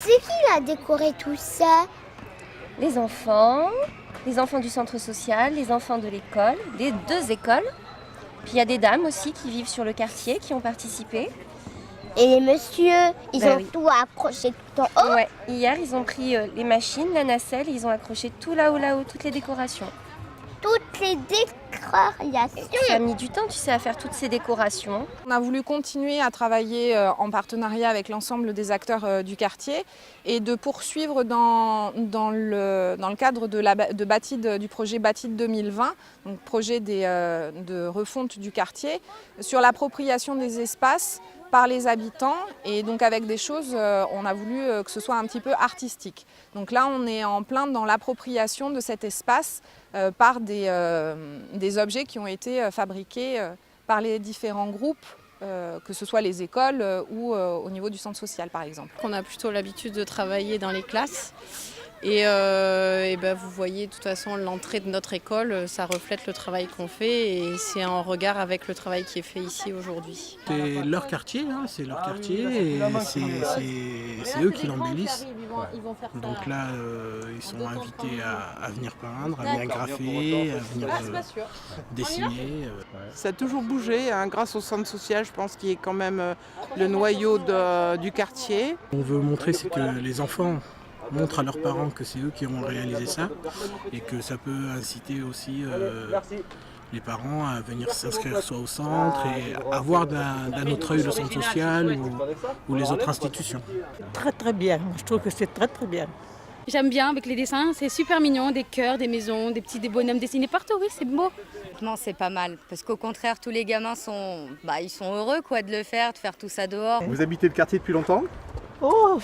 C'est qui a décoré tout ça? Les enfants du centre social, les enfants de l'école, des deux écoles. Puis il y a des dames aussi qui vivent sur le quartier, qui ont participé. Et les messieurs, ils ont oui. tout accroché tout en haut? Ouais, hier ils ont pris les machines, la nacelle, et ils ont accroché tout là-haut, toutes les décorations. Toutes les décorations. Ça a mis du temps, tu sais, à faire toutes ces décorations. On a voulu continuer à travailler en partenariat avec l'ensemble des acteurs du quartier et de poursuivre dans le cadre du projet Batide 2020, donc projet de refonte du quartier, sur l'appropriation des espaces par les habitants et donc avec des choses, on a voulu que ce soit un petit peu artistique. Donc là, on est en plein dans l'appropriation de cet espace par des objets qui ont été fabriqués par les différents groupes, que ce soit les écoles ou au niveau du centre social par exemple. On a plutôt l'habitude de travailler dans les classes et vous voyez de toute façon l'entrée de notre école, ça reflète le travail qu'on fait et c'est en regard avec le travail qui est fait ici aujourd'hui. C'est leur quartier, hein, c'est leur quartier et c'est eux qui l'embellissent. Donc là, ils sont invités à venir peindre, à venir graffer, à venir dessiner. Ça a toujours bougé, hein, grâce au centre social, je pense, qui est quand même le noyau du quartier. On veut montrer, c'est que les enfants montrent à leurs parents que c'est eux qui ont réalisé ça et que ça peut inciter aussi les parents à venir s'inscrire soit au centre et à voir d'un autre œil le centre social ou les autres institutions. Très bien, je trouve que c'est très bien. J'aime bien avec les dessins, c'est super mignon, des cœurs, des maisons, des bonhommes dessinés partout, oui, c'est beau. Non, c'est pas mal, parce qu'au contraire, tous les gamins ils sont heureux de le faire, de faire tout ça dehors. Vous habitez le quartier depuis longtemps ? Oh,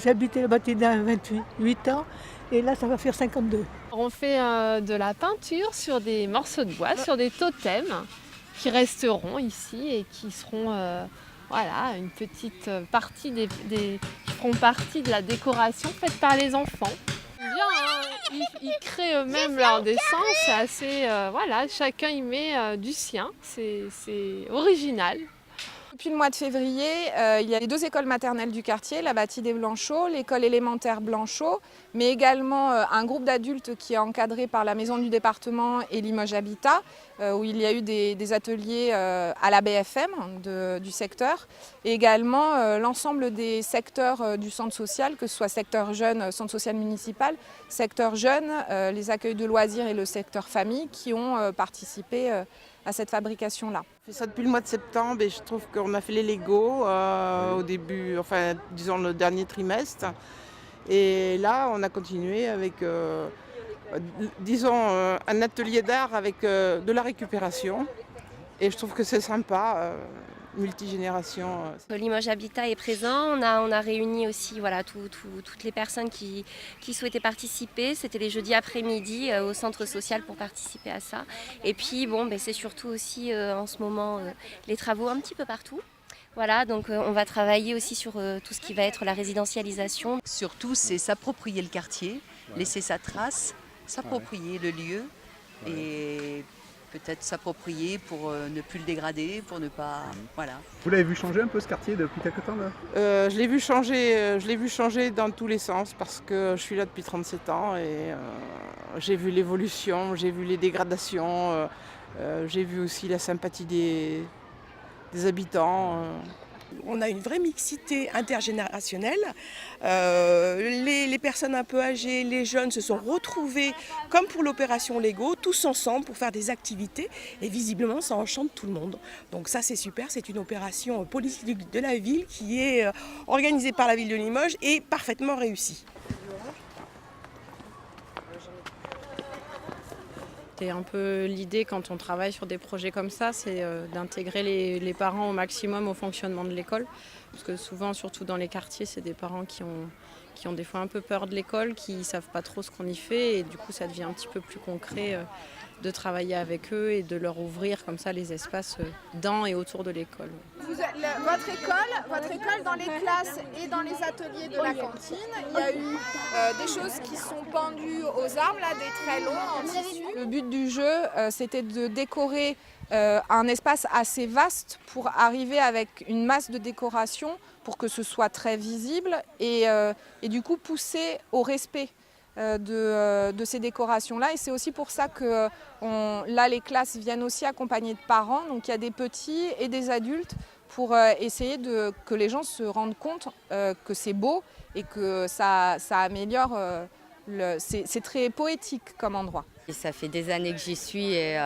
j'habitais le bâtiment 28 ans et là ça va faire 52. On fait de la peinture sur des morceaux de bois, sur des totems qui resteront ici et qui seront une petite partie qui feront partie de la décoration faite par les enfants. Bien, hein, ils créent eux-mêmes leur dessin, c'est assez chacun y met du sien, c'est original. Depuis le mois de février, il y a les deux écoles maternelles du quartier, la Batide et Blanchot, l'école élémentaire Blanchot, mais également un groupe d'adultes qui est encadré par la Maison du département et Limoges Habitat, où il y a eu des ateliers à la BFM du secteur, et également l'ensemble des secteurs du centre social, que ce soit secteur jeune, centre social municipal, secteur jeune, les accueils de loisirs et le secteur famille qui ont participé à cette fabrication-là. On fait ça depuis le mois de septembre et je trouve qu'on a fait les Legos au début, disons le dernier trimestre. Et là, on a continué avec, un atelier d'art avec de la récupération. Et je trouve que c'est sympa. Multigénération. Limoges Habitat est présent, on a réuni aussi toutes les personnes qui souhaitaient participer. C'était les jeudis après-midi au centre social pour participer à ça. Et puis c'est surtout aussi en ce moment les travaux un petit peu partout. Voilà, donc on va travailler aussi sur tout ce qui va être la résidentialisation. Surtout, c'est s'approprier le quartier, laisser sa trace, s'approprier le lieu et peut-être s'approprier pour ne plus le dégrader, pour ne pas... Voilà. Vous l'avez vu changer un peu ce quartier depuis quelque temps là ? Je l'ai vu changer dans tous les sens parce que je suis là depuis 37 ans et j'ai vu l'évolution, j'ai vu les dégradations, j'ai vu aussi la sympathie des habitants. On a une vraie mixité intergénérationnelle. Les personnes un peu âgées, les jeunes se sont retrouvés, comme pour l'opération Lego, tous ensemble pour faire des activités. Et visiblement, ça enchante tout le monde. Donc ça, c'est super. C'est une opération politique de la ville qui est organisée par la ville de Limoges et parfaitement réussie. C'est un peu l'idée quand on travaille sur des projets comme ça, c'est d'intégrer les parents au maximum au fonctionnement de l'école. Parce que souvent, surtout dans les quartiers, c'est des parents qui ont des fois un peu peur de l'école, qui ne savent pas trop ce qu'on y fait. Et du coup, ça devient un petit peu plus concret de travailler avec eux et de leur ouvrir comme ça les espaces dans et autour de l'école. Votre école, dans les classes et dans les ateliers de la cantine, il y a eu des choses qui sont pendues aux arbres, là, des traits longs en tissu. Le but du jeu, c'était de décorer un espace assez vaste pour arriver avec une masse de décoration pour que ce soit très visible et du coup pousser au respect de ces décorations-là. Et c'est aussi pour ça que là, les classes viennent aussi accompagnées de parents. Donc il y a des petits et des adultes pour essayer que les gens se rendent compte que c'est beau et que ça améliore. C'est très poétique comme endroit. Et ça fait des années que j'y suis et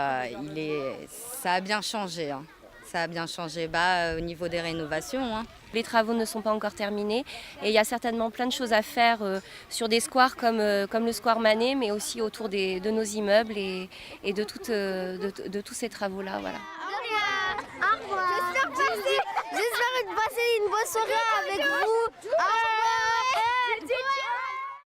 ça a bien changé. Hein. Ça a bien changé au niveau des rénovations. Hein. Les travaux ne sont pas encore terminés et il y a certainement plein de choses à faire sur des squares comme le square Manet, mais aussi autour de nos immeubles et de tous ces travaux-là. Voilà. Au revoir. J'espère passer une bonne soirée avec vous. Au revoir.